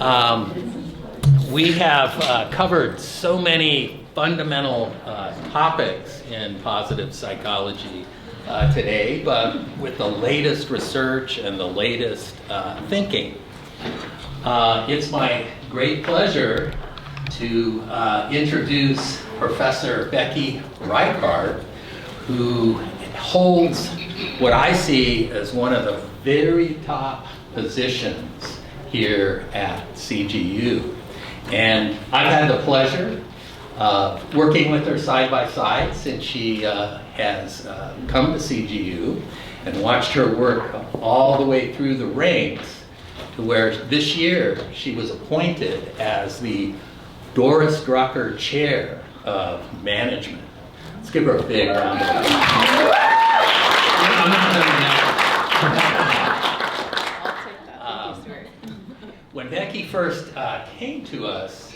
We have covered so many fundamental topics in positive psychology today, but with the latest research and the latest thinking. It's my great pleasure to introduce Professor Becky Reichard, who holds what I see as one of the very top positions here at CGU. And I've had the pleasure of working with her side by side since she has come to CGU, and watched her work all the way through the ranks to where this year she was appointed as the Doris Drucker Chair of Management. Let's give her a big round of applause. When Becky first came to us,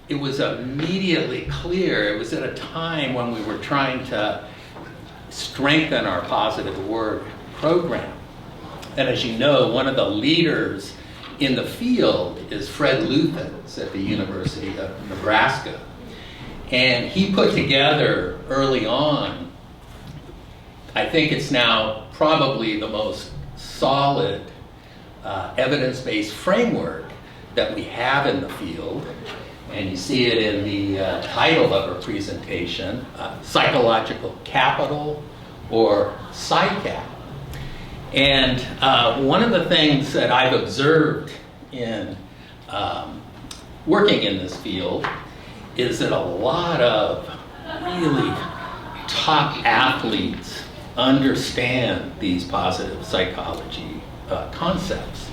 it was immediately clear. It was at a time when we were trying to strengthen our positive work program. And as you know, one of the leaders in the field is Fred Luthans at the University of Nebraska. And he put together early on, I think it's now probably the most solid evidence-based framework that we have in the field. And you see it in the title of her presentation, Psychological Capital, or PsyCap. And one of the things that I've observed in working in this field is that a lot of really top athletes understand these positive psychology concepts.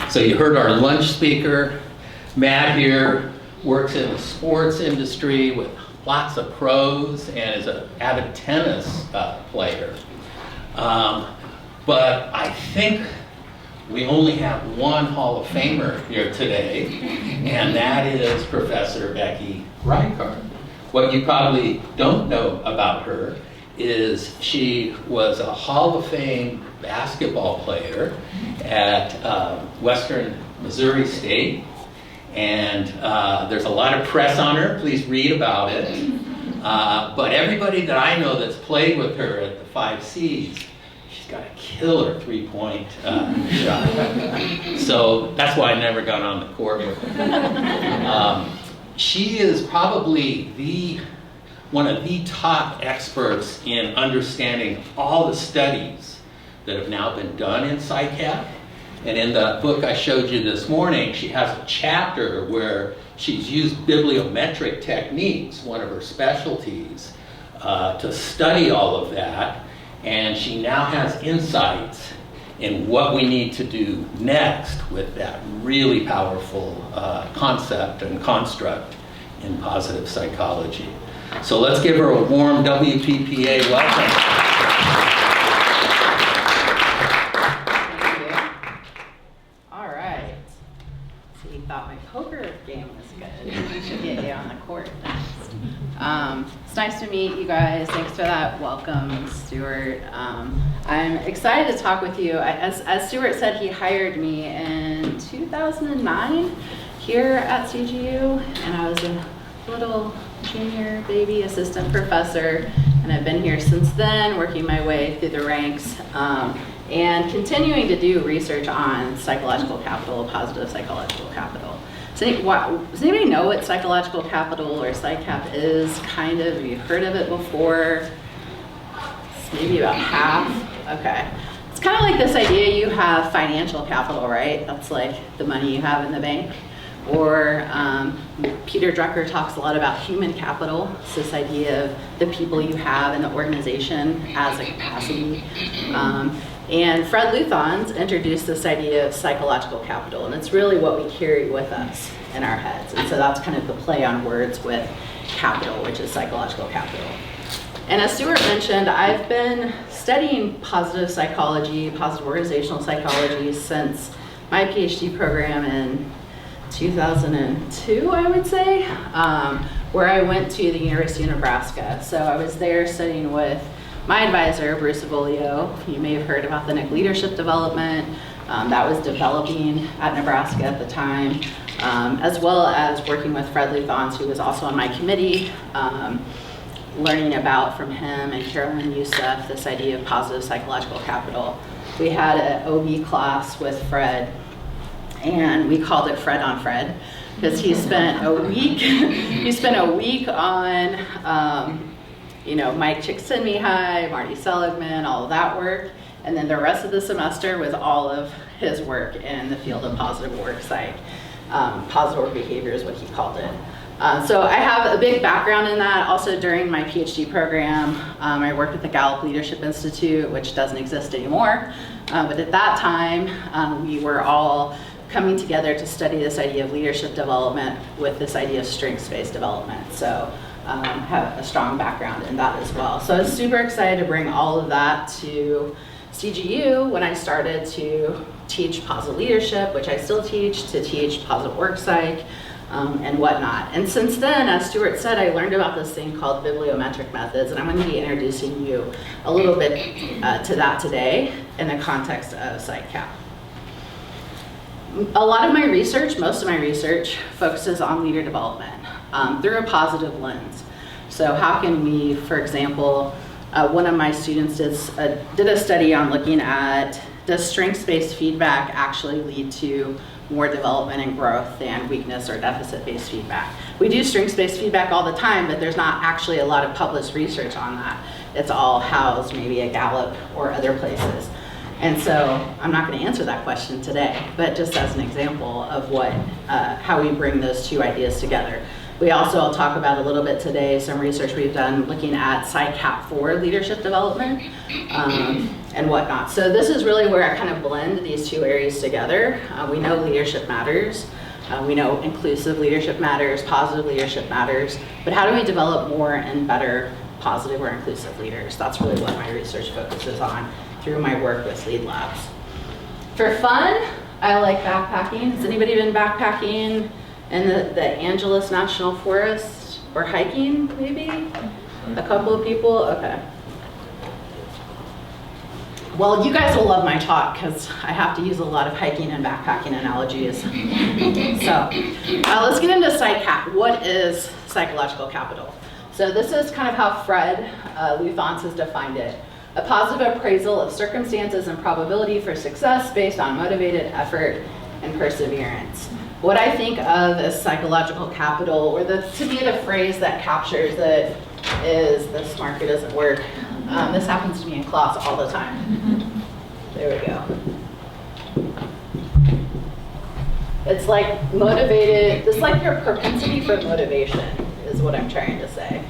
So you heard our lunch speaker, Matt here, works in the sports industry with lots of pros and is an avid tennis player. But I think we only have one Hall of Famer here today, and that is Professor Becky Reichard. What you probably don't know about her is she was a Hall of Fame basketball player at Western Missouri State, and there's a lot of press on her. Please read about it. But everybody that I know that's played with her at the 5 Cs, she's got a killer three-point shot. So that's why I never got on the court with her. She is probably one of the top experts in understanding all the studies that have now been done in PsyCap. And in the book I showed you this morning, she has a chapter where she's used bibliometric techniques, one of her specialties, to study all of that. And she now has insights in what we need to do next with that really powerful concept and construct in positive psychology. So let's give her a warm WPPA welcome. Thought my poker game was good. I should get you on the court next. It's nice to meet you guys. Thanks for that welcome, Stuart. I'm excited to talk with you. As Stuart said, he hired me in 2009 here at CGU, and I was a little junior baby assistant professor, and I've been here since then, working my way through the ranks. And continuing to do research on psychological capital, positive psychological capital. Does anybody know what psychological capital or PsyCap is? Kind of, have you heard of it before? It's maybe about half. Okay. It's kind of like this idea you have financial capital, right? That's like the money you have in the bank. Or Peter Drucker talks a lot about human capital. It's this idea of the people you have in the organization as a capacity. And Fred Luthans introduced this idea of psychological capital, and it's really what we carry with us in our heads. And so that's kind of the play on words with capital, which is psychological capital. And as Stuart mentioned, I've been studying positive psychology, positive organizational psychology since my PhD program in 2002, I would say, where I went to the University of Nebraska. So I was there studying with my advisor, Bruce Avolio. You may have heard about the NIC leadership development, that was developing at Nebraska at the time, as well as working with Fred Luthans, who was also on my committee, learning about from him and Carolyn Youssef this idea of positive psychological capital. We had an OB class with Fred, and we called it Fred on Fred, because he spent a week. He spent a week on, Mike Csikszentmihalyi, Marty Seligman, all of that work, and then the rest of the semester was all of his work in the field of positive work psych. Positive work behavior is what he called it. So I have a big background in that. Also during my PhD program, I worked with the Gallup Leadership Institute, which doesn't exist anymore. But at that time, we were all coming together to study this idea of leadership development with this idea of strengths-based development. So have a strong background in that as well. So I was super excited to bring all of that to CGU when I started to teach positive leadership, which I still teach, to teach positive work psych, and whatnot. And since then, as Stuart said, I learned about this thing called bibliometric methods, and I'm going to be introducing you a little bit to that today in the context of PsyCap. A lot of my research, most of my research, focuses on leader development through a positive lens. So how can we, for example, one of my students did a study on looking at, does strengths-based feedback actually lead to more development and growth than weakness or deficit-based feedback? We do strengths-based feedback all the time, but there's not actually a lot of published research on that. It's all housed maybe at Gallup or other places. And so I'm not going to answer that question today, but just as an example of how we bring those two ideas together. We also will talk about a little bit today some research we've done looking at PsyCap for leadership development and whatnot. So this is really where I kind of blend these two areas together. We know leadership matters. We know inclusive leadership matters, positive leadership matters, but how do we develop more and better positive or inclusive leaders? That's really what my research focuses on through my work with Lead Labs. For fun, I like backpacking. Has anybody been backpacking in the Angeles National Forest or hiking, maybe? A couple of people? Okay. Well, you guys will love my talk because I have to use a lot of hiking and backpacking analogies. So let's get into PsyCap. What is psychological capital? So this is kind of how Fred Luthans has defined it. A positive appraisal of circumstances and probability for success based on motivated effort and perseverance. What I think of as psychological capital, or to me the phrase that captures it, is this marker doesn't work. This happens to me in class all the time. There we go. It's like motivated, it's like your propensity for motivation is what I'm trying to say.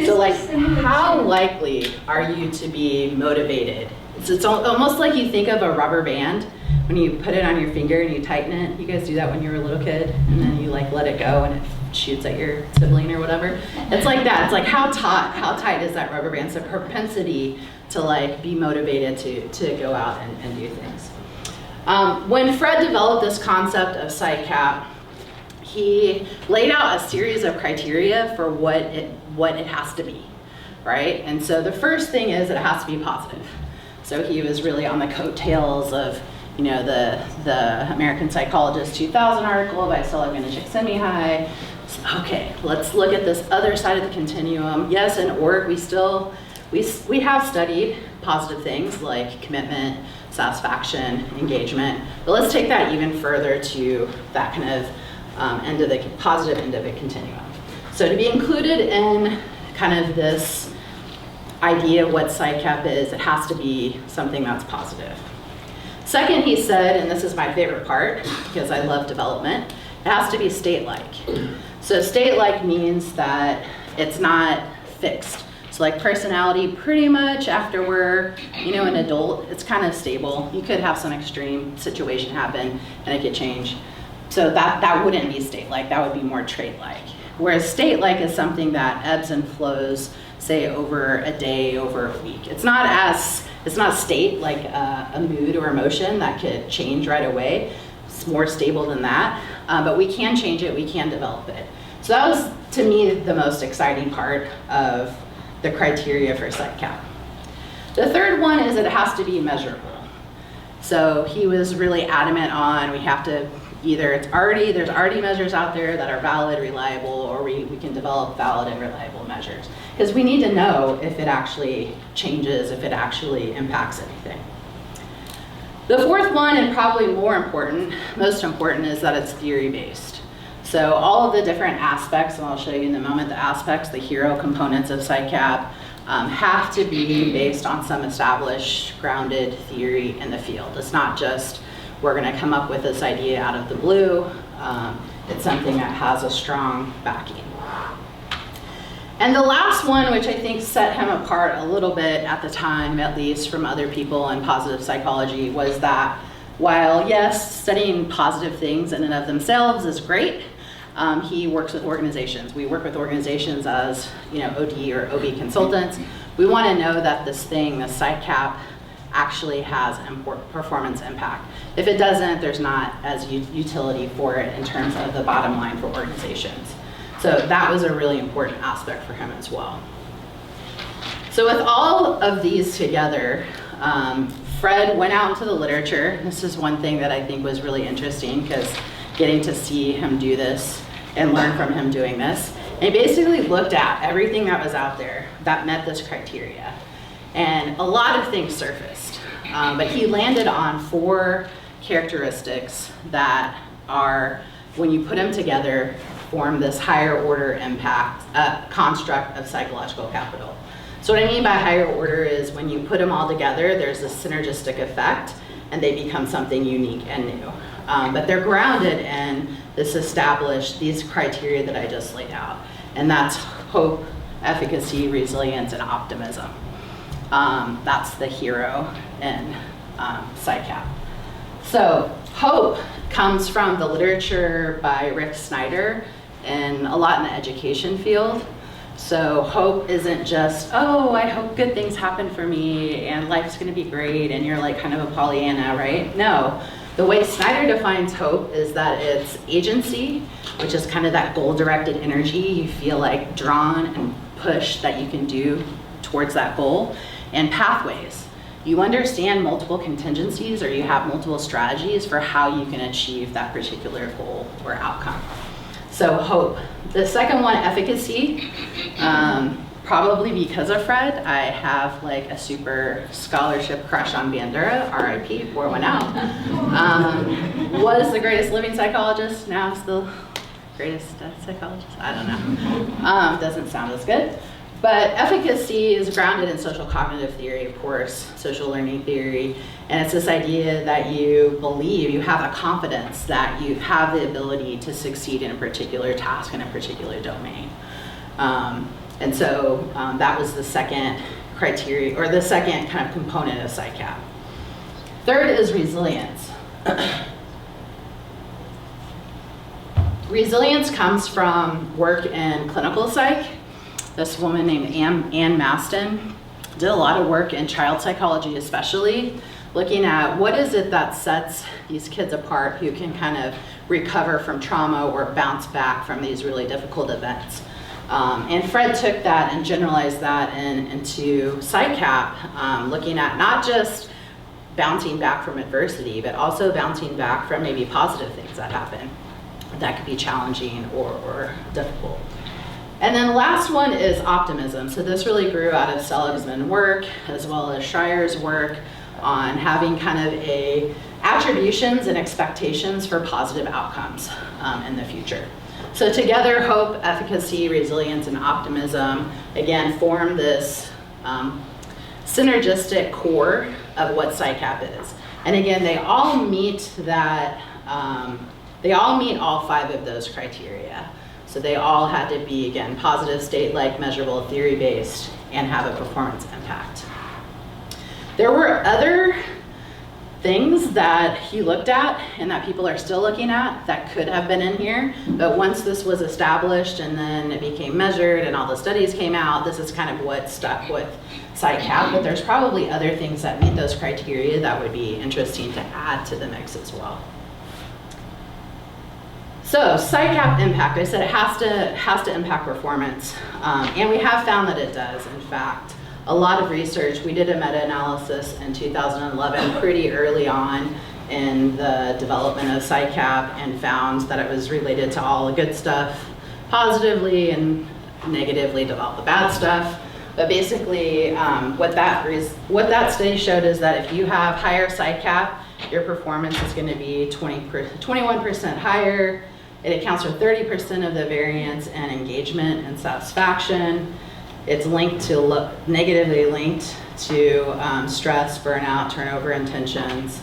So like, how likely are you to be motivated? It's almost like you think of a rubber band when you put it on your finger and you tighten it. You guys do that when you were a little kid, and then you like let it go and it shoots at your sibling or whatever. It's like that. It's like how tight is that rubber band? It's a propensity to like be motivated to go out and do things. When Fred developed this concept of PsyCap, he laid out a series of criteria for what it has to be, right? And so the first thing is it has to be positive. So he was really on the coattails of, the American Psychologist 2000 article by Seligman and Csikszentmihalyi. Okay, let's look at this other side of the continuum. Yes, in org, we have studied positive things like commitment, satisfaction, engagement, but let's take that even further to that kind of positive end of the continuum. So to be included in kind of this idea of what PsyCap is, it has to be something that's positive. Second, he said, and this is my favorite part because I love development, it has to be state-like. So state-like means that it's not fixed. So like personality, pretty much after we're, an adult, it's kind of stable. You could have some extreme situation happen and it could change. So that wouldn't be state-like, that would be more trait-like. Whereas state-like is something that ebbs and flows, say over a day, over a week. It's not state like a mood or emotion that could change right away. It's more stable than that, but we can change it, we can develop it. So that was, to me, the most exciting part of the criteria for PsyCap. The third one is it has to be measurable. So he was really adamant on we have to there's already measures out there that are valid, reliable, or we can develop valid and reliable measures. Because we need to know if it actually changes, if it actually impacts anything. The fourth one, and probably most important, is that it's theory-based. So all of the different aspects, and I'll show you in a moment, the aspects, the hero components of PsyCap, have to be based on some established, grounded theory in the field. It's not just, we're gonna come up with this idea out of the blue. It's something that has a strong backing. And the last one, which I think set him apart a little bit at the time, at least from other people in positive psychology, was that while, yes, studying positive things in and of themselves is great, he works with organizations. We work with organizations as OD or OB consultants. We want to know that this PsyCap, actually has performance impact. If it doesn't, there's not as utility for it in terms of the bottom line for organizations. So that was a really important aspect for him as well. So with all of these together, Fred went out into the literature. This is one thing that I think was really interesting, because getting to see him do this and learn from him doing this. And he basically looked at everything that was out there that met this criteria. And a lot of things surfaced, but he landed on 4 characteristics that are, when you put them together, form this higher order impact construct of psychological capital. So what I mean by higher order is when you put them all together, there's a synergistic effect and they become something unique and new. But they're grounded in these criteria that I just laid out. And that's hope, efficacy, resilience, and optimism. That's the hero in PsyCap. So hope comes from the literature by Rick Snyder and a lot in the education field. So hope isn't just, oh, I hope good things happen for me and life's gonna be great and you're like kind of a Pollyanna, right? No, the way Snyder defines hope is that it's agency, which is kind of that goal-directed energy you feel like drawn and pushed that you can do towards that goal, and pathways. You understand multiple contingencies or you have multiple strategies for how you can achieve that particular goal or outcome. So hope. The second one, efficacy. Probably because of Fred, I have like a super scholarship crush on Bandura, RIP, pour one out. Was the greatest living psychologist, now still greatest death psychologist, I don't know. Doesn't sound as good. But efficacy is grounded in social cognitive theory, of course, social learning theory, and it's this idea that you believe, you have a confidence that you have the ability to succeed in a particular task in a particular domain. And so that was the second criteria, or the second kind of component of PsyCap. Third is resilience. Resilience comes from work in clinical psych. This woman named Ann Maston did a lot of work in child psychology, especially looking at what is it that sets these kids apart who can kind of recover from trauma or bounce back from these really difficult events. And Fred took that and generalized that into PsyCap, looking at not just bouncing back from adversity, but also bouncing back from maybe positive things that happen that could be challenging or difficult. And then the last one is optimism. So this really grew out of Seligman's work as well as Schreier's work on having kind of attributions and expectations for positive outcomes in the future. So together, hope, efficacy, resilience, and optimism, again, form this synergistic core of what PsyCap is. And again, they all meet all 5 of those criteria. So they all had to be, again, positive, state-like, measurable, theory-based, and have a performance impact. There were other things that he looked at and that people are still looking at that could have been in here, but once this was established and then it became measured and all the studies came out, this is kind of what stuck with PsyCap, but there's probably other things that meet those criteria that would be interesting to add to the mix as well. So PsyCap impact, I said it has to impact performance, and we have found that it does. In fact, a lot of research. We did a meta-analysis in 2011, pretty early on in the development of PsyCap, and found that it was related to all the good stuff positively and negatively to all the bad stuff. But basically, what that study showed is that if you have higher PsyCap, your performance is going to be 21% higher. It accounts for 30% of the variance in engagement and satisfaction. It's negatively linked to stress, burnout, turnover, and tensions.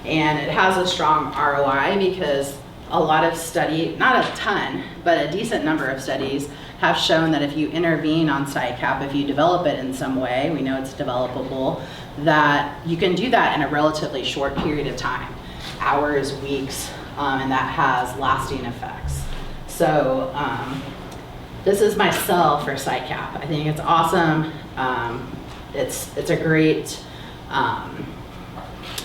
And it has a strong ROI because a lot of not a ton, but a decent number of studies have shown that if you intervene on PsyCap, if you develop it in some way, we know it's developable, that you can do that in a relatively short period of time, hours, weeks, and that has lasting effects. So this is my sell for PsyCap. I think it's awesome. It's a great,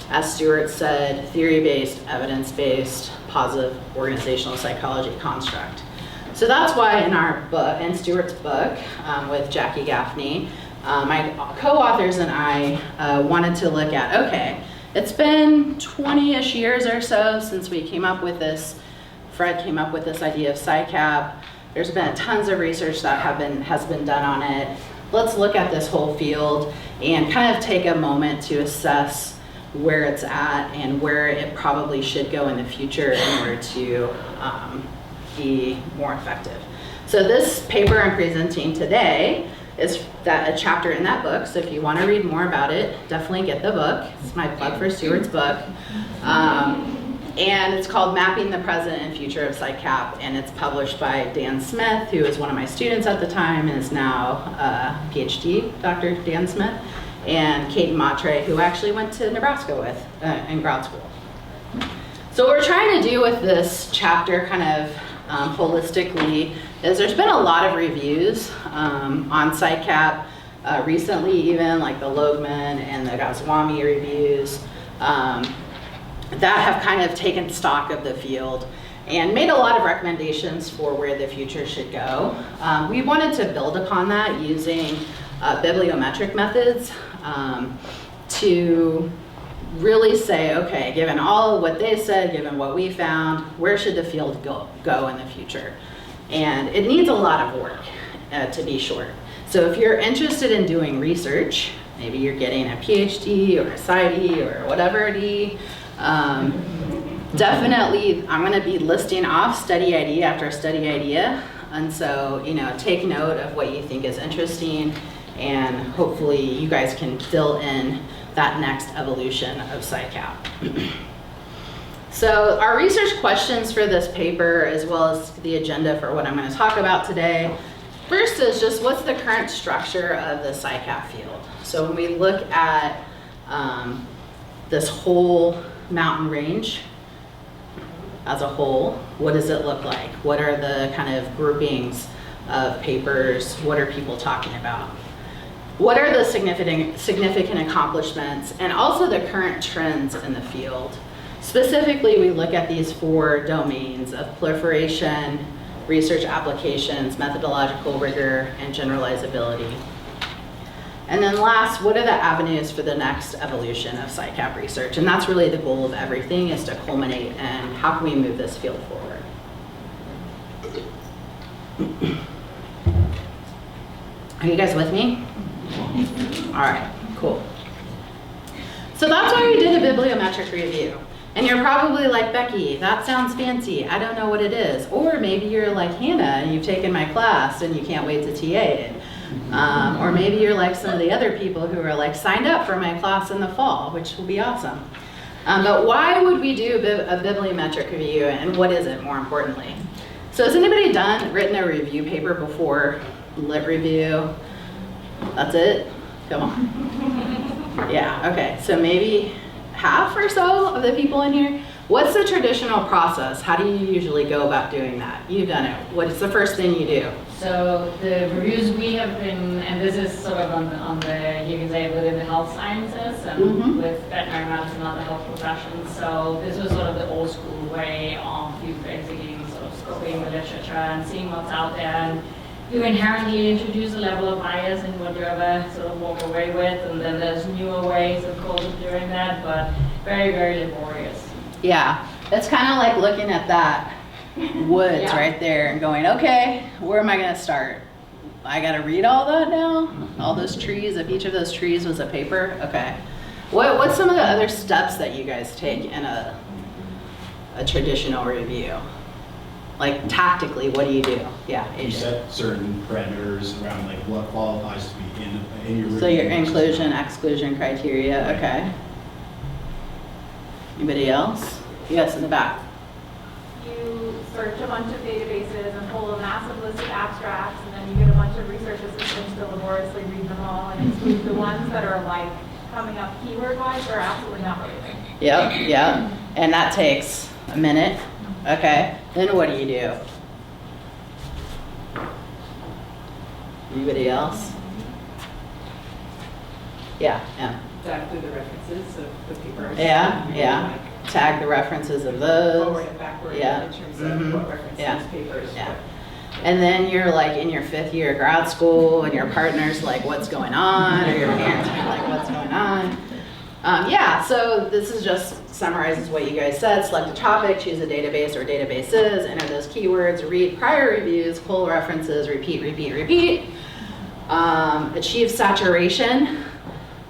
as Stuart said, theory-based, evidence-based, positive organizational psychology construct. So that's why in our book, in Stuart's book with Jackie Gaffney, my co-authors and I wanted to look at, okay, it's been 20-ish years or so since we came up with this, Fred came up with this idea of PsyCap. There's been tons of research that has been done on it. Let's look at this whole field and kind of take a moment to assess where it's at and where it probably should go in the future in order to be more effective. So this paper I'm presenting today is a chapter in that book. So if you want to read more about it, definitely get the book. It's my plug for Stuart's book. And it's called Mapping the Present and Future of PsyCap, and it's published by Dan Smith, who was one of my students at the time and is now a PhD, Dr. Dan Smith, and Kate Matre, who actually went to Nebraska with in grad school. So what we're trying to do with this chapter kind of holistically is there's been a lot of reviews on PsyCap recently, even like the Logman and the Goswami reviews that have kind of taken stock of the field and made a lot of recommendations for where the future should go. We wanted to build upon that using bibliometric methods to really say, okay, given all of what they said, given what we found, where should the field go in the future? And it needs a lot of work, to be short. So if you're interested in doing research, maybe you're getting a PhD or a PsyD or whatever it is, definitely I'm going to be listing off study idea after study idea. And so, take note of what you think is interesting, and hopefully you guys can fill in that next evolution of PsyCap. So our research questions for this paper, as well as the agenda for what I'm going to talk about today, first is just what's the current structure of the PsyCap field? So when we look at this whole mountain range as a whole, what does it look like? What are the kind of groupings of papers? What are people talking about? What are the significant accomplishments and also the current trends in the field? Specifically, we look at these 4 domains of proliferation, research applications, methodological rigor, and generalizability. And then last, what are the avenues for the next evolution of PsyCap research? And that's really the goal of everything, is to culminate in how can we move this field forward. Are you guys with me? All right, cool. So that's why we did a bibliometric review. And you're probably like, Becky, that sounds fancy. I don't know what it is. Or maybe you're like Hannah and you've taken my class and you can't wait to TA it. Or maybe you're like some of the other people who are like signed up for my class in the fall, which will be awesome. But why would we do a bibliometric review, and what is it more importantly? So has anybody written a review paper before? Lit review? That's it? Come on. Yeah, okay, so maybe half or so of the people in here. What's the traditional process? How do you usually go about doing that? You've done it. What's the first thing you do? So the reviews we have been, and this is sort of on the, you can say within the health sciences and with veterinary medicine and other health professions. So this was sort of the old school way of you basically sort of scoping the literature and seeing what's out there. you inherently introduce a level of bias in what you ever sort of walk away with, and then there's newer ways, of course, of doing that, but very, very laborious. Yeah, it's kind of like looking at that woods right there and going, okay, where am I going to start? I got to read all that now? All those trees, if each of those trees was a paper? Okay. What's some of the other steps that you guys take in a traditional review? Like tactically, what do you do? Yeah, You set certain parameters around like what qualifies to be in your review. So your inclusion, exclusion criteria, okay. Anybody else? Yes, in the back. You search a bunch of databases and pull a massive list of abstracts, and then you get a bunch of research assistants to laboriously read them all and exclude the ones that are like coming up keyword-wise or absolutely not related. Yep. And that takes a minute. Okay. Then what do you do? Anybody else? Yeah. Tag through the references of the papers. Yeah. Tag the references of those. Forward and backward Yeah. in terms of what references papers. Yeah. And then you're like in your 5th year of grad school and your partner's like, what's going on? Or your parents are like, what's going on? So this is just summarizes what you guys said. Select a topic, choose a database or databases, enter those keywords, read prior reviews, pull references, repeat. Achieve saturation,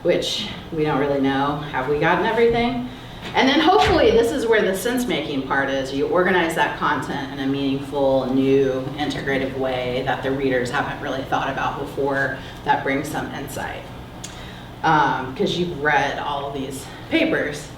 which we don't really know. Have we gotten everything? And then hopefully this is where the sense-making part is. You organize that content in a meaningful, new, integrative way that the readers haven't really thought about before that brings some insight. Because you've read all of these papers.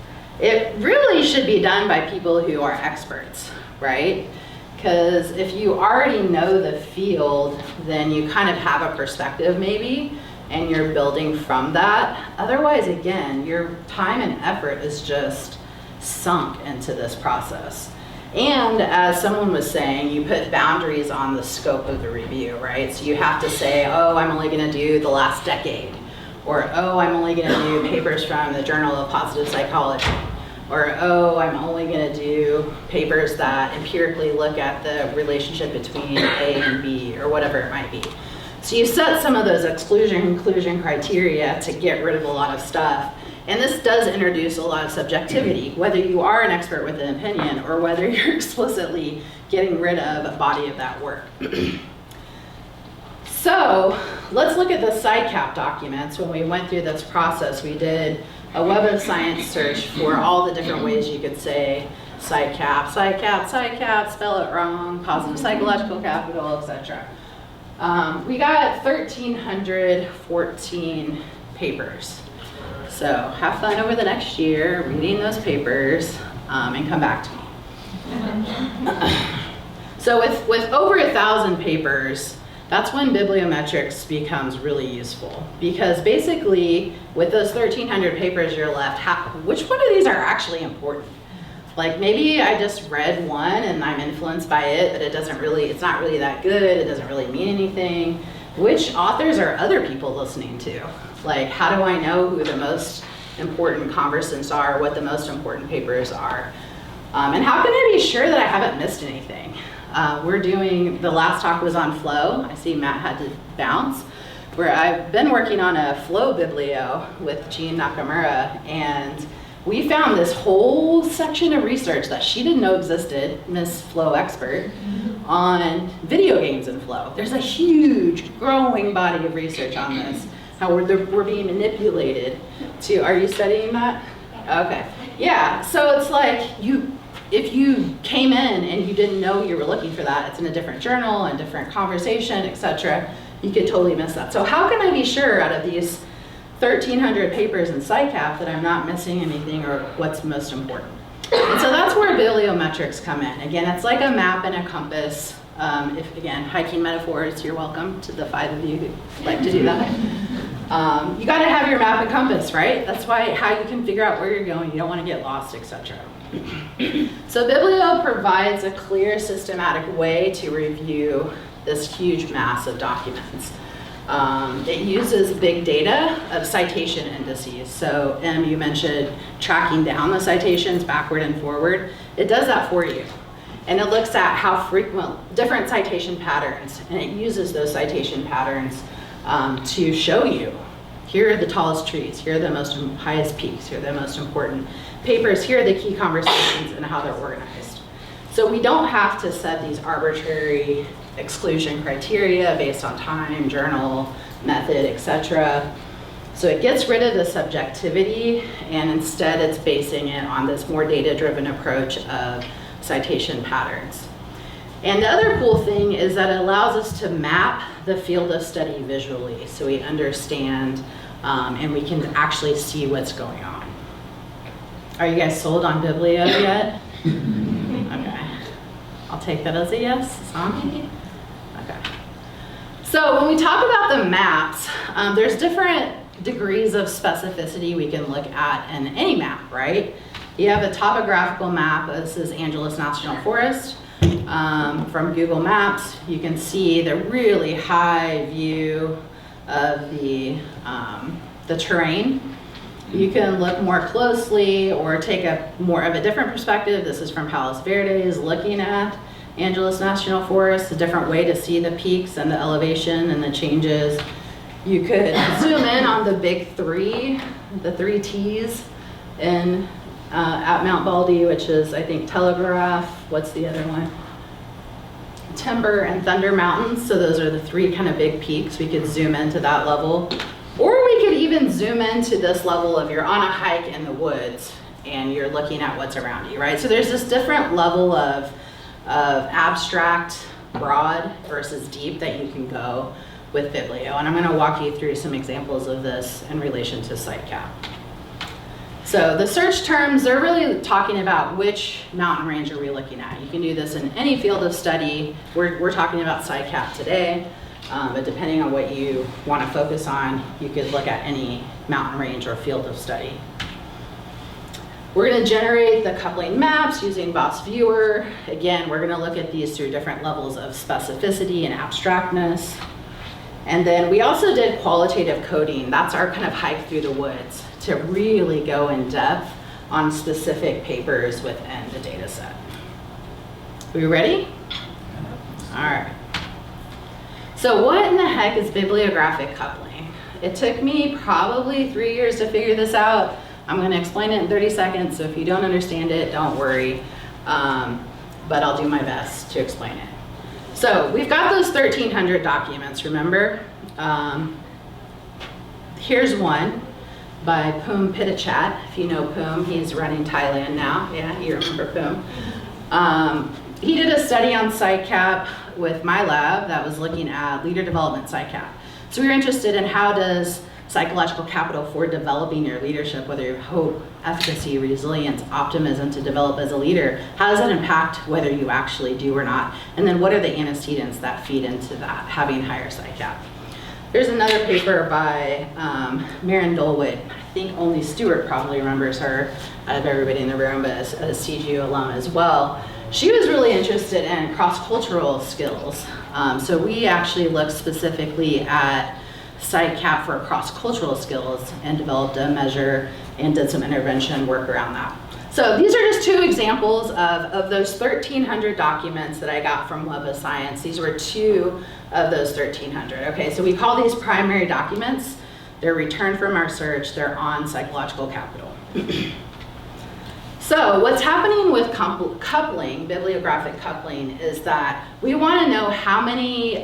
It really should be done by people who are experts, right? Because if you already know the field, then you kind of have a perspective maybe, and you're building from that. Otherwise, again, your time and effort is just sunk into this process. And as someone was saying, you put boundaries on the scope of the review, right? So you have to say, oh, I'm only gonna do the last decade. Or, oh, I'm only gonna do papers from the Journal of Positive Psychology. Or, oh, I'm only gonna do papers that empirically look at the relationship between A and B, or whatever it might be. So you set some of those exclusion-inclusion criteria to get rid of a lot of stuff. And this does introduce a lot of subjectivity, whether you are an expert with an opinion or whether you're explicitly getting rid of a body of that work. So let's look at the PsyCap documents. When we went through this process, we did a Web of Science search for all the different ways you could say PsyCap, spell it wrong, positive psychological capital, etc. We got 1,314 papers. So have fun over the next year reading those papers and come back to me. So with over 1,000 papers, that's when bibliometrics becomes really useful. Because basically, with those 1,300 papers you're left, which one of these are actually important? Like maybe I just read one and I'm influenced by it, but it's not really that good, it doesn't really mean anything. Which authors are other people listening to? Like how do I know who the most important conversants are, what the most important papers are? And how can I be sure that I haven't missed anything? The last talk was on flow. I see Matt had to bounce. Where I've been working on a flow biblio with Jean Nakamura, and we found this whole section of research that she didn't know existed, Miss Flow Expert, on video games and flow. There's a huge growing body of research on this, how we're being manipulated to, are you studying that? Okay, yeah, so it's like if you came in and you didn't know you were looking for that, it's in a different journal and different conversation, etc., you could totally miss that. So how can I be sure out of these 1,300 papers in PsyCap that I'm not missing anything or what's most important? And so that's where bibliometrics come in. Again, it's like a map and a compass. Again, hiking metaphors, you're welcome to the 5 of you who like to do that. You gotta have your map and compass, right? That's how you can figure out where you're going. You don't wanna get lost, etc. So Biblio provides a clear, systematic way to review this huge mass of documents. It uses big data of citation indices. So you mentioned tracking down the citations backward and forward. It does that for you. And it looks at how frequent, different citation patterns, and it uses those citation patterns to show you, here are the tallest trees, here are the highest peaks, here are the most important papers, here are the key conversations and how they're organized. So we don't have to set these arbitrary exclusion criteria based on time, journal, method, etc. So it gets rid of the subjectivity, and instead it's basing it on this more data-driven approach of citation patterns. And the other cool thing is that it allows us to map the field of study visually, so we understand and we can actually see what's going on. Are you guys sold on Biblio yet? Okay. I'll take that as a yes. Sami? Okay. So when we talk about the maps, there's different degrees of specificity we can look at in any map, right? You have a topographical map. This is Angeles National Forest. From Google Maps, you can see the really high view of the terrain. You can look more closely or take a more of a different perspective. This is from Palos Verdes, looking at Angeles National Forest, a different way to see the peaks and the elevation and the changes. You could zoom in on the big three, the 3 T's in at Mount Baldy, which is, I think, Telegraph, what's the other one? Timber and Thunder Mountains. So those are the 3 kind of big peaks. We could zoom into that level. Or we could even zoom into this level of you're on a hike in the woods and you're looking at what's around you, right? So there's this different level of abstract, broad versus deep that you can go with Biblio. And I'm going to walk you through some examples of this in relation to PsyCap. So the search terms, they're really talking about which mountain range are we looking at. You can do this in any field of study. We're talking about PsyCap today, but depending on what you want to focus on, you could look at any mountain range or field of study. We're going to generate the coupling maps using Boss Viewer. Again, we're going to look at these through different levels of specificity and abstractness. And then we also did qualitative coding. That's our kind of hike through the woods to really go in depth on specific papers within the data set. Are we ready? All right. So what in the heck is bibliographic coupling? It took me probably 3 years to figure this out. I'm going to explain it in 30 seconds, so if you don't understand it, don't worry. But I'll do my best to explain it. So we've got those 1,300 documents, remember? Here's one by Poom Pitachat. If you know Poom, he's running Thailand now. Yeah, you remember Poom. He did a study on PsyCap with my lab that was looking at leader development PsyCap. So we were interested in how does psychological capital for developing your leadership, whether you have hope, efficacy, resilience, optimism to develop as a leader, how does that impact whether you actually do or not? And then what are the antecedents that feed into that, having higher PsyCap? There's another paper by Maren Dolwood. I think only Stuart probably remembers her out of everybody in the room, but as a CGU alum as well. She was really interested in cross-cultural skills. So we actually looked specifically at PsyCap for cross-cultural skills and developed a measure and did some intervention work around that. So these are just 2 examples of those 1,300 documents that I got from Web of Science. These were 2 of those 1,300. Okay, so we call these primary documents. They're returned from our search. They're on psychological capital. So what's happening with coupling, bibliographic coupling, is that we want to know how many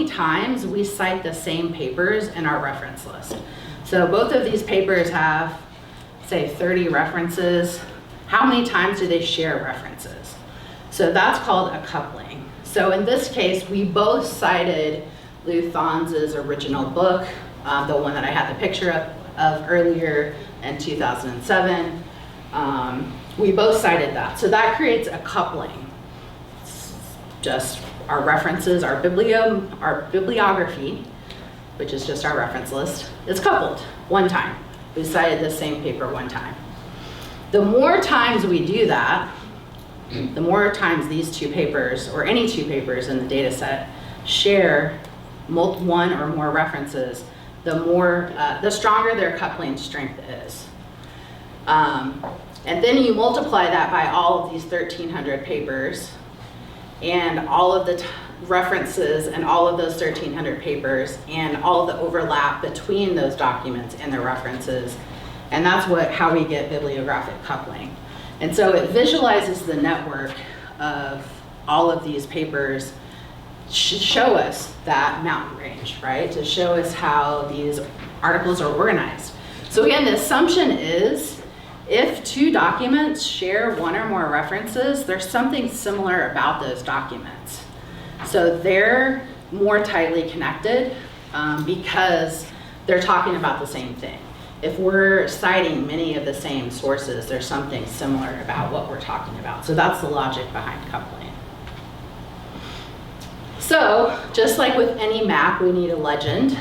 times we cite the same papers in our reference list. So both of these papers have, say, 30 references. How many times do they share references? So that's called a coupling. So in this case, we both cited Lou Thons's original book, the one that I had the picture of earlier in 2007. We both cited that. So that creates a coupling. It's just our references, our bibliography, which is just our reference list, is coupled one time. We cited the same paper one time. The more times we do that, the more times these 2 papers, or any 2 papers in the data set, share one or more references, the stronger their coupling strength is. And then you multiply that by all of these 1,300 papers and all of the references and all of those 1,300 papers and all of the overlap between those documents and their references. And that's how we get bibliographic coupling. And so it visualizes the network of all of these papers to show us that mountain range, right? To show us how these articles are organized. So again, the assumption is if two documents share one or more references, there's something similar about those documents. So they're more tightly connected because they're talking about the same thing. If we're citing many of the same sources, there's something similar about what we're talking about. So that's the logic behind coupling. So just like with any map, we need a legend.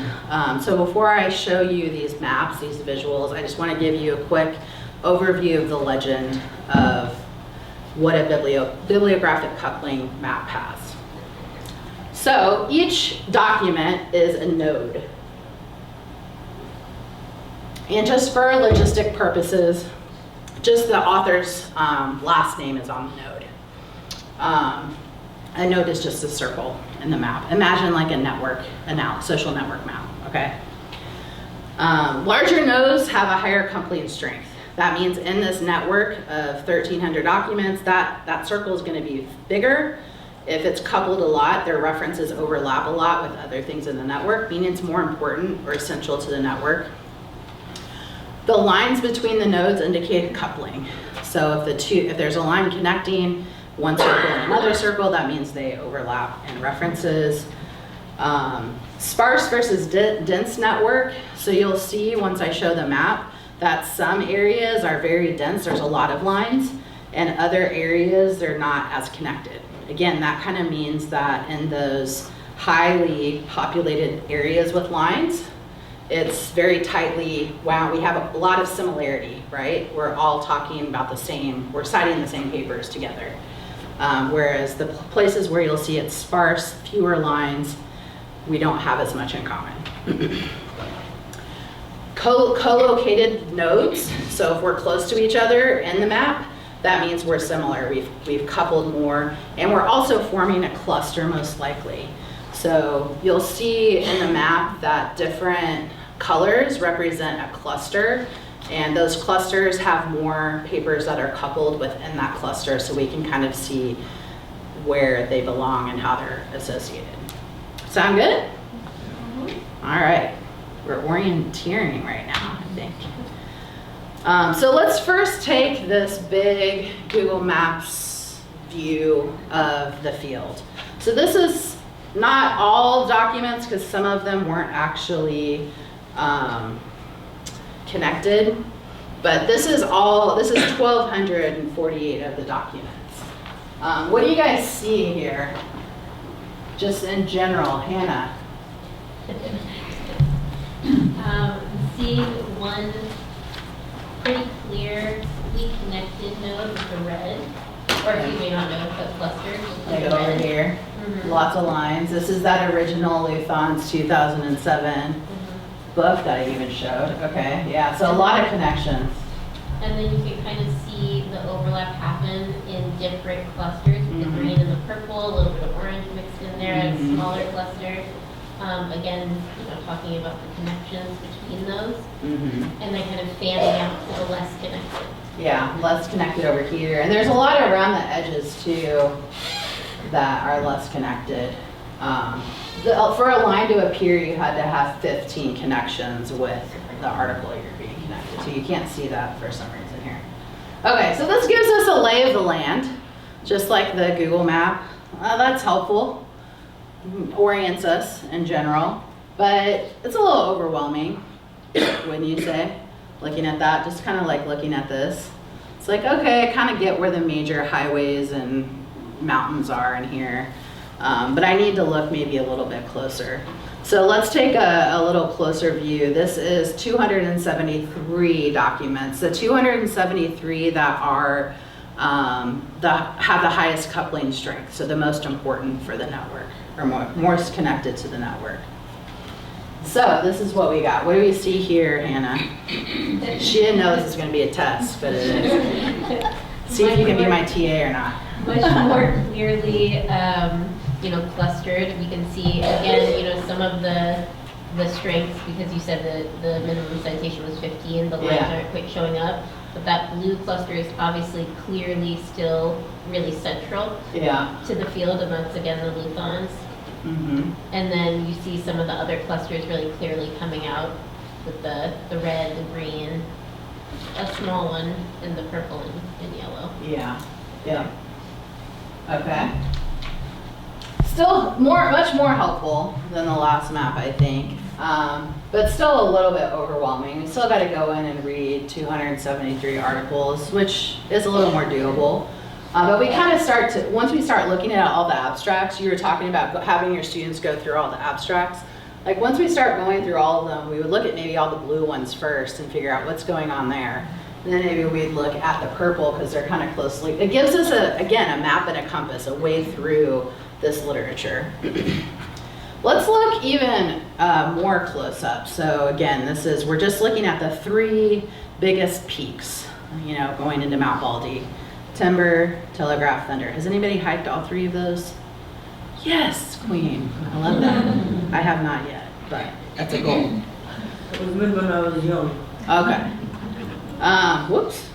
So before I show you these maps, these visuals, I just want to give you a quick overview of the legend of what a bibliographic coupling map has. So each document is a node. And just for logistic purposes, just the author's last name is on the node. A node is just a circle in the map. Imagine like a network, social network map, okay? Larger nodes have a higher coupling strength. That means in this network of 1,300 documents, that circle is gonna be bigger. If it's coupled a lot, their references overlap a lot with other things in the network, meaning it's more important or essential to the network. The lines between the nodes indicate coupling. So if there's a line connecting one circle and another circle, that means they overlap in references. Sparse versus dense network. So you'll see once I show the map that some areas are very dense, there's a lot of lines, and other areas they're not as connected. Again, that kind of means that in those highly populated areas with lines, it's very tightly wound. We have a lot of similarity, right? We're all talking about the same, we're citing the same papers together. Whereas the places where you'll see it's sparse, fewer lines, we don't have as much in common. Co-located nodes, so if we're close to each other in the map, that means we're similar. We've coupled more, and we're also forming a cluster most likely. So you'll see in the map that different colors represent a cluster, and those clusters have more papers that are coupled within that cluster, so we can kind of see where they belong and how they're associated. Sound good? All right, we're orienteering right now, I think. So let's first take this big Google Maps view of the field. So this is not all documents because some of them weren't actually connected, but this is 1,248 of the documents. What do you guys see here? Just in general, Hannah. See one pretty clearly connected node with the red, or excuse me, not node, but cluster. Like over here, lots of lines. This is that original Luthon's 2007 book that I even showed. Okay, yeah, so a lot of connections. And then you can kind of see the overlap happen in different clusters with the green and the purple, a little bit of orange mixed in there, a smaller cluster. Again, talking about the connections between those, and then kind of fanning out to the less connected. Yeah, less connected over here. And there's a lot around the edges too that are less connected. For a line to appear, you had to have 15 connections with the article you're being connected to. You can't see that for some reason here. Okay, so this gives us a lay of the land, just like the Google map. That's helpful, orients us in general, but it's a little overwhelming, wouldn't you say? Looking at that, just kind of like looking at this. It's like, okay, I kind of get where the major highways and mountains are in here, but I need to look maybe a little bit closer. So let's take a little closer view. This is 273 documents. The 273 that are have the highest coupling strength, so the most important for the network, or most connected to the network. So this is what we got. What do we see here, Hannah? She didn't know this was going to be a test, but it is. See if you can be my TA or not. Much more clearly, clustered. We can see, again, some of the strengths, because you said the minimum citation was 15, the lines aren't quite showing up. But that blue cluster is obviously clearly still really central to the field, and that's, again, the Luthans. Mm-hmm. And then you see some of the other clusters really clearly coming out with the red, the green, a small one, and the purple and yellow. Yeah. Okay. Still much more helpful than the last map, I think. But still a little bit overwhelming. We still got to go in and read 273 articles, which is a little more doable. But we kind of once we start looking at all the abstracts, you were talking about having your students go through all the abstracts. Like once we start going through all of them, we would look at maybe all the blue ones first and figure out what's going on there. And then maybe we'd look at the purple because they're kind of closely. It gives us, a map and a compass, a way through this literature. Let's look even more close up. So again, we're just looking at the 3 biggest peaks, going into Mount Baldy. Timber, Telegraph, Thunder. Has anybody hiked all 3 of those? Yes, Queen. I love that. I have not yet, but that's a goal. It was good when I was young. Okay. Whoops.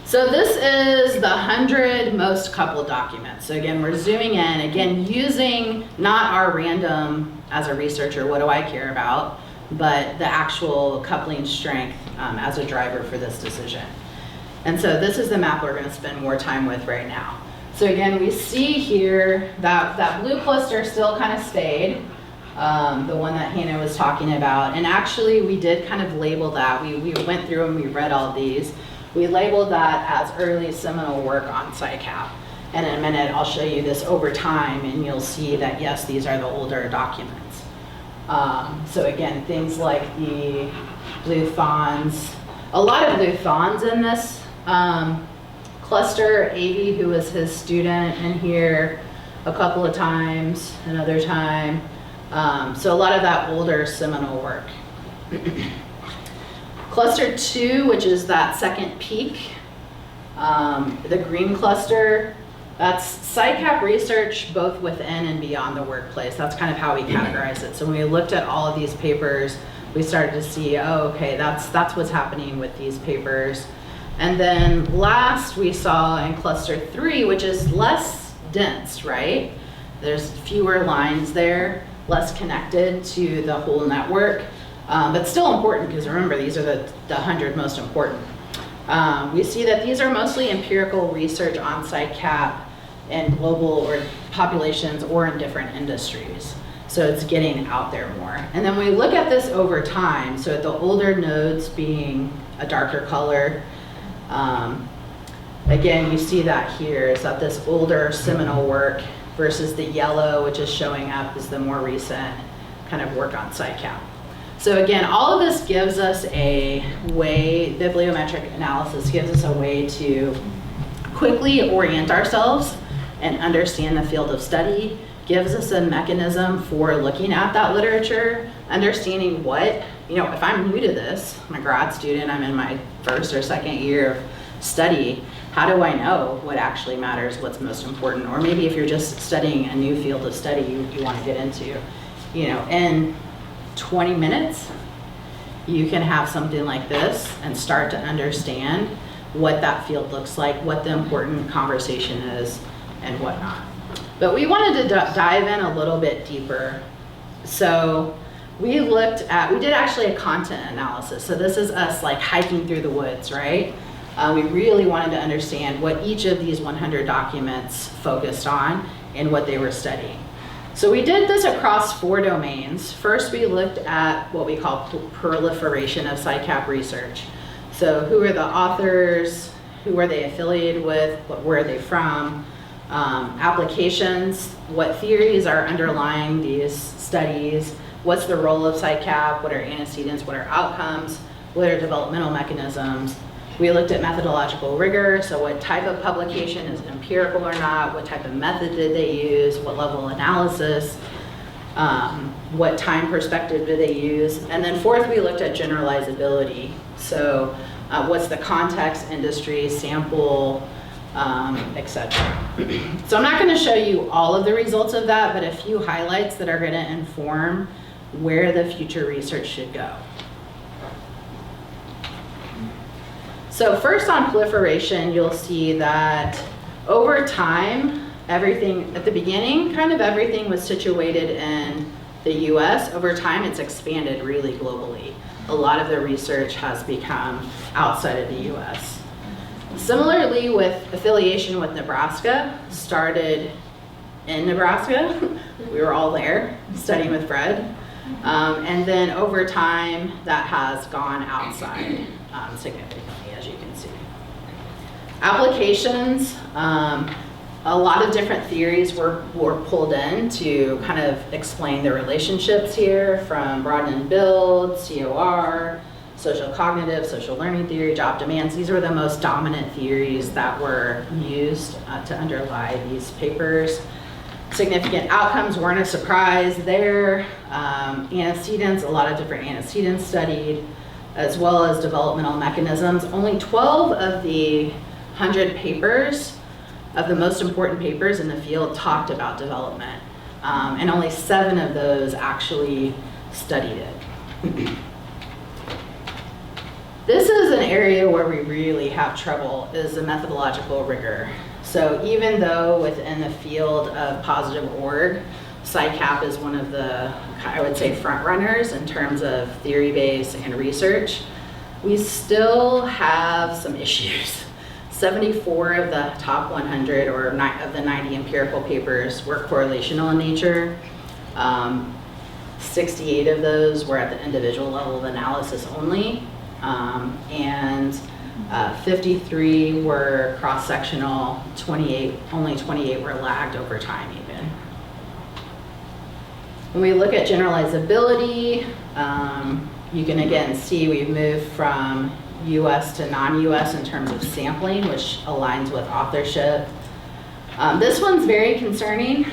So this is the 100 most coupled documents. So again, we're zooming in, again, using not our random as a researcher, what do I care about, but the actual coupling strength as a driver for this decision. And so this is the map we're going to spend more time with right now. So again, we see here that blue cluster still kind of stayed, the one that Hannah was talking about. And actually, we did kind of label that. We went through and we read all these. We labeled that as early seminal work on PsyCap. And in a minute, I'll show you this over time, and you'll see that, yes, these are the older documents. So again, things like the Luthans, a lot of Luthans in this cluster. Avey, who was his student in here a couple of times, another time. So a lot of that older seminal work. Cluster 2, which is that second peak, the green cluster, that's PsyCap research both within and beyond the workplace. That's kind of how we categorize it. So when we looked at all of these papers, we started to see, that's what's happening with these papers. And then last we saw in cluster 3, which is less dense, right? There's fewer lines there, less connected to the whole network, but still important because remember, these are the 100 most important. We see that these are mostly empirical research on PsyCap in global or populations or in different industries. So it's getting out there more. And then we look at this over time, so the older nodes being a darker color. Again, you see that here, is that this older seminal work versus the yellow, which is showing up as the more recent kind of work on PsyCap. So again, all of this gives us a way, bibliometric analysis gives us a way to quickly orient ourselves and understand the field of study, gives us a mechanism for looking at that literature, understanding what, if I'm new to this, I'm a grad student, I'm in my first or second year of study, how do I know what actually matters, what's most important? Or maybe if you're just studying a new field of study you want to get into, in 20 minutes, you can have something like this and start to understand what that field looks like, what the important conversation is, and whatnot. But we wanted to dive in a little bit deeper. So we did actually a content analysis. So this is us like hiking through the woods, right? We really wanted to understand what each of these 100 documents focused on and what they were studying. So we did this across 4 domains. First, we looked at what we call proliferation of PsyCap research. So who are the authors, who are they affiliated with, where are they from, applications, what theories are underlying these studies, what's the role of PsyCap, what are antecedents, what are outcomes, what are developmental mechanisms. We looked at methodological rigor, so what type of publication is empirical or not, what type of method did they use, what level of analysis. What time perspective do they use? And then fourth, we looked at generalizability. So what's the context, industry, sample, etc. So I'm not going to show you all of the results of that, but a few highlights that are going to inform where the future research should go. So first on proliferation, you'll see that over time, everything at the beginning, kind of everything was situated in the US. Over time, it's expanded really globally. A lot of the research has become outside of the US. Similarly, with affiliation with Nebraska, started in Nebraska. We were all there studying with Fred. And then over time, that has gone outside significantly, as you can see. Applications, a lot of different theories were pulled in to kind of explain the relationships here, from broaden and build, COR, social cognitive, social learning theory, job demands. These were the most dominant theories that were used to underlie these papers. Significant outcomes weren't a surprise there. Antecedents, a lot of different antecedents studied, as well as developmental mechanisms. Only 12 of the 100 papers, of the most important papers in the field, talked about development. And only 7 of those actually studied it. This is an area where we really have trouble, is the methodological rigor. So even though within the field of positive org, PsyCap is one of the, I would say, front runners in terms of theory base and research, we still have some issues. 74 of the top 100 or of the 90 empirical papers were correlational in nature. 68 of those were at the individual level of analysis only. And 53 were cross-sectional, only 28 were lagged over time even. When we look at generalizability, you can again see we've moved from US to non-US in terms of sampling, which aligns with authorship. This one's very concerning.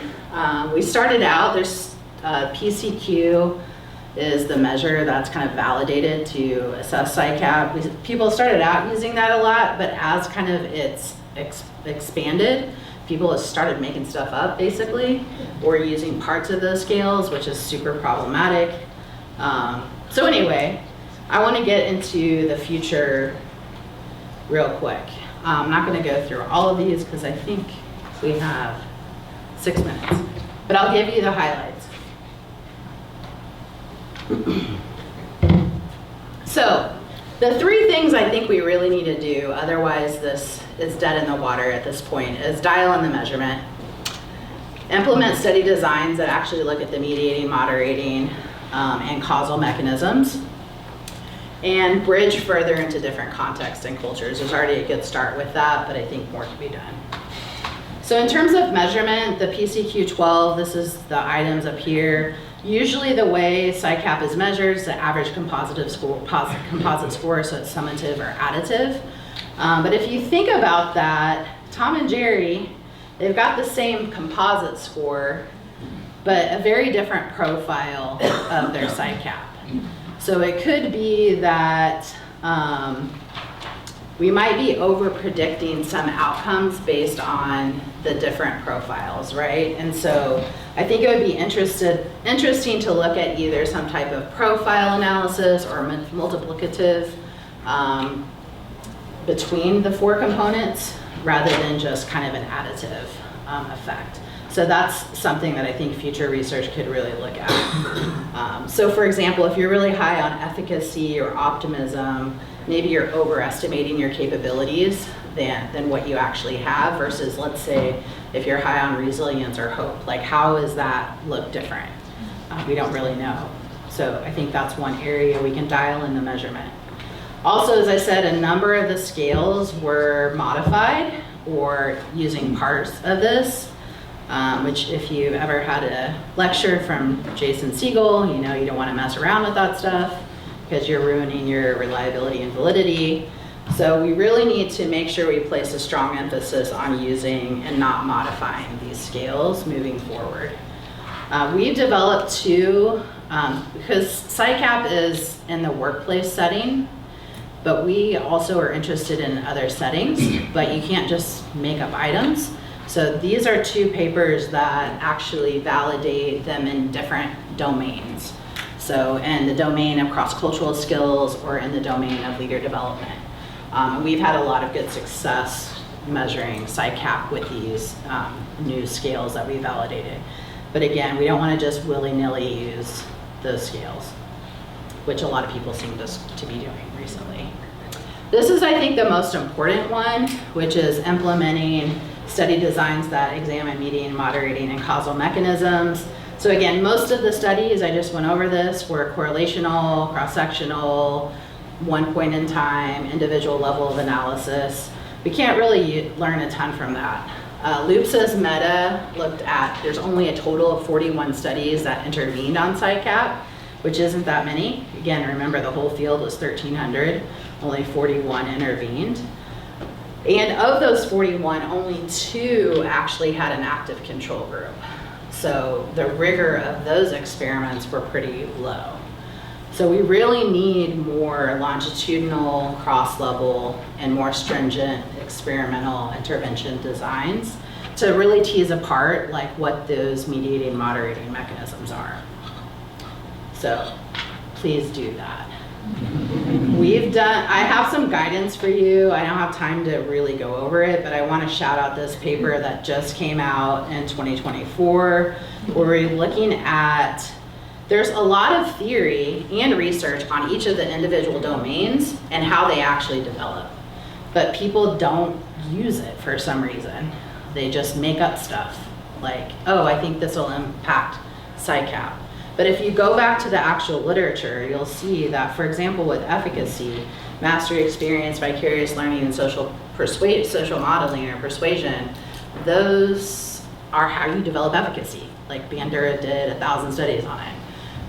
We started out, there's PCQ is the measure that's kind of validated to assess PsyCap. People started out using that a lot, but as kind of it's expanded, people have started making stuff up basically, or using parts of those scales, which is super problematic. So anyway, I want to get into the future real quick. I'm not going to go through all of these because I think we have 6 minutes, but I'll give you the highlights. So the 3 things I think we really need to do, otherwise this is dead in the water at this point, is dial in the measurement, implement study designs that actually look at the mediating, moderating, and causal mechanisms, and bridge further into different contexts and cultures. There's already a good start with that, but I think more can be done. So in terms of measurement, the PCQ-12, this is the items up here. Usually the way PsyCap is measured is the average composite score, so it's summative or additive. But if you think about that, Tom and Jerry, they've got the same composite score, but a very different profile of their PsyCap. So it could be that we might be over predicting some outcomes based on the different profiles, right? And so I think it would be interesting to look at either some type of profile analysis or multiplicative between the 4 components rather than just kind of an additive effect. So that's something that I think future research could really look at. So for example, if you're really high on efficacy or optimism, maybe you're overestimating your capabilities than what you actually have versus, let's say, if you're high on resilience or hope, like how does that look different? We don't really know. So I think that's one area we can dial in the measurement. Also, as I said, a number of the scales were modified or using parts of this, which if you've ever had a lecture from Jason Siegel, you know you don't want to mess around with that stuff because you're ruining your reliability and validity. So we really need to make sure we place a strong emphasis on using and not modifying these scales moving forward. We've developed two, because PsyCap is in the workplace setting, but we also are interested in other settings, but you can't just make up items. So these are two papers that actually validate them in different domains. So in the domain of cross-cultural skills or in the domain of leader development. We've had a lot of good success measuring PsyCap with these new scales that we validated. But again, we don't want to just willy-nilly use those scales, which a lot of people seem to be doing recently. This is, I think, the most important one, which is implementing study designs that examine mediating, moderating, and causal mechanisms. So again, most of the studies, I just went over this, were correlational, cross-sectional, one point in time, individual level of analysis. We can't really learn a ton from that. Loopsa's meta looked at, there's only a total of 41 studies that intervened on PsyCap, which isn't that many. Again, remember the whole field was 1,300, only 41 intervened. And of those 41, only 2 actually had an active control group. So the rigor of those experiments were pretty low. So we really need more longitudinal, cross-level, and more stringent experimental intervention designs to really tease apart like what those mediating, moderating mechanisms are. So please do that. I have some guidance for you. I don't have time to really go over it, but I want to shout out this paper that just came out in 2024, where we're looking at, there's a lot of theory and research on each of the individual domains and how they actually develop. But people don't use it for some reason. They just make up stuff like, oh, I think this will impact PsyCap. But if you go back to the actual literature, you'll see that, for example, with efficacy, mastery, experience, vicarious learning, and social modeling or persuasion, those are how you develop efficacy. Like Bandura did 1,000 studies on it.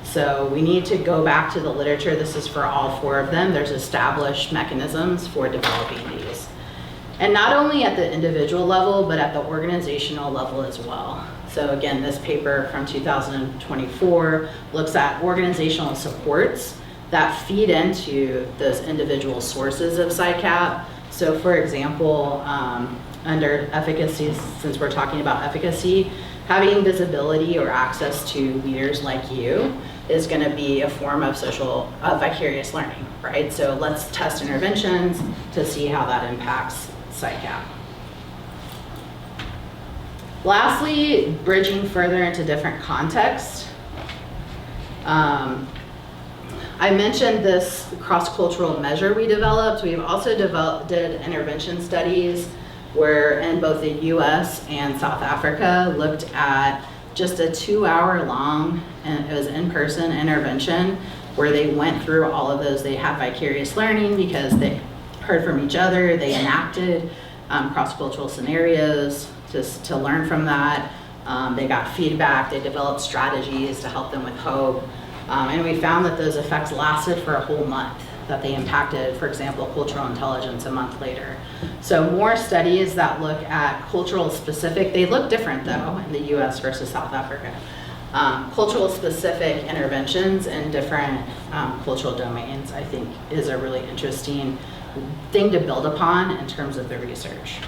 So we need to go back to the literature. This is for all 4 of them. There's established mechanisms for developing these. And not only at the individual level, but at the organizational level as well. So again, this paper from 2024 looks at organizational supports that feed into those individual sources of PsyCap. So for example, under efficacy, since we're talking about efficacy, having visibility or access to leaders like you is going to be a form of vicarious learning, right? So let's test interventions to see how that impacts PsyCap. Lastly, bridging further into different contexts. I mentioned this cross-cultural measure we developed. We've also did intervention studies where in both the US and South Africa looked at just a 2-hour long, and it was in-person intervention where they went through all of those. They had vicarious learning because they heard from each other. They enacted cross-cultural scenarios to learn from that. They got feedback. They developed strategies to help them with hope. And we found that those effects lasted for a whole month, that they impacted, for example, cultural intelligence a month later. So more studies that look at cultural specific, they look different though in the US versus South Africa. Cultural specific interventions in different cultural domains, I think, is a really interesting thing to build upon in terms of the research.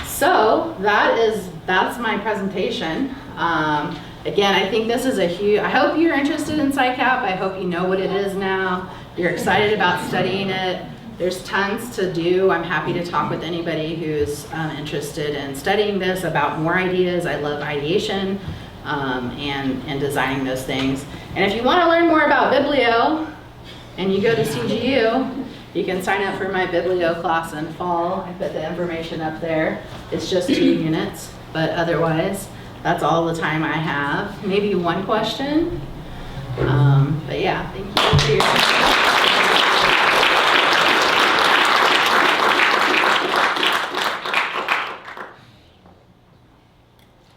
So that's my presentation. Again, I think this is I hope you're interested in PsyCap. I hope you know what it is now. You're excited about studying it. There's tons to do. I'm happy to talk with anybody who's interested in studying this about more ideas. I love ideation and designing those things. And if you want to learn more about Biblio and you go to CGU, you can sign up for my Biblio class in fall. I put the information up there. It's just 2 units, but otherwise, that's all the time I have. Maybe one question. But yeah, thank you for your time.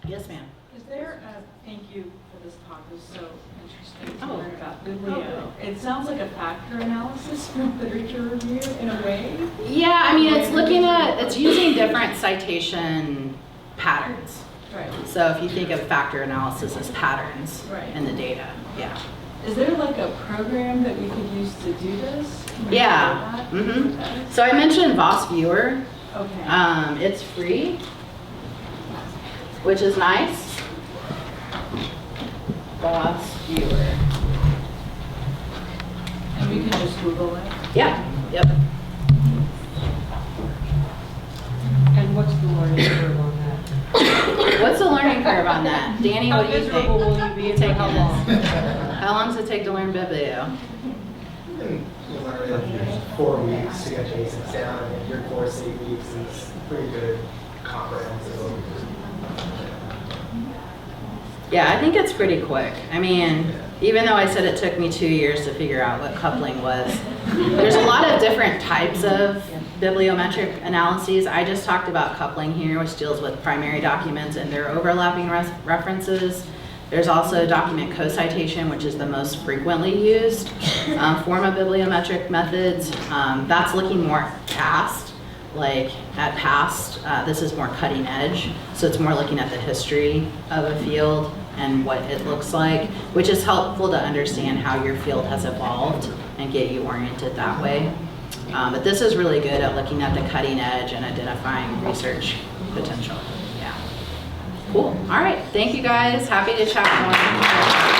Yes, ma'am. Is there thank you for this talk, it was so interesting to Oh. learn about Biblio. It sounds like a factor analysis from literature review in a way. Yeah, I mean, it's using different citation patterns. Right. So if you think of factor analysis as patterns Right. in the data, yeah. Is there like a program that we could use to do this? Can we Yeah. do that? Mhm. Okay. So I mentioned Voss Viewer. Okay. It's free, which is nice. Voss Viewer. And we can just Google it. Yeah, yep. And what's the learning curve on that? What's the learning curve on that? Danny, How what do you think? miserable will you be and for Taking how this. long? How long does it take to learn Biblio? You learn in 4 weeks to get basics down, and your course 8 weeks is pretty good comprehensive. Yeah, I think it's pretty quick. I mean, even though I said it took me 2 years to figure out what coupling was, there's a lot of different types of bibliometric analyses. I just talked about coupling here, which deals with primary documents and their overlapping references. There's also document co-citation, which is the most frequently used form of bibliometric methods. That's looking more past, like at past, this is more cutting edge. So it's more looking at the history of a field and what it looks like, which is helpful to understand how your field has evolved and get you oriented that way. But this is really good at looking at the cutting edge and identifying research potential. Yeah. Cool. All right. Thank you guys. Happy to chat more.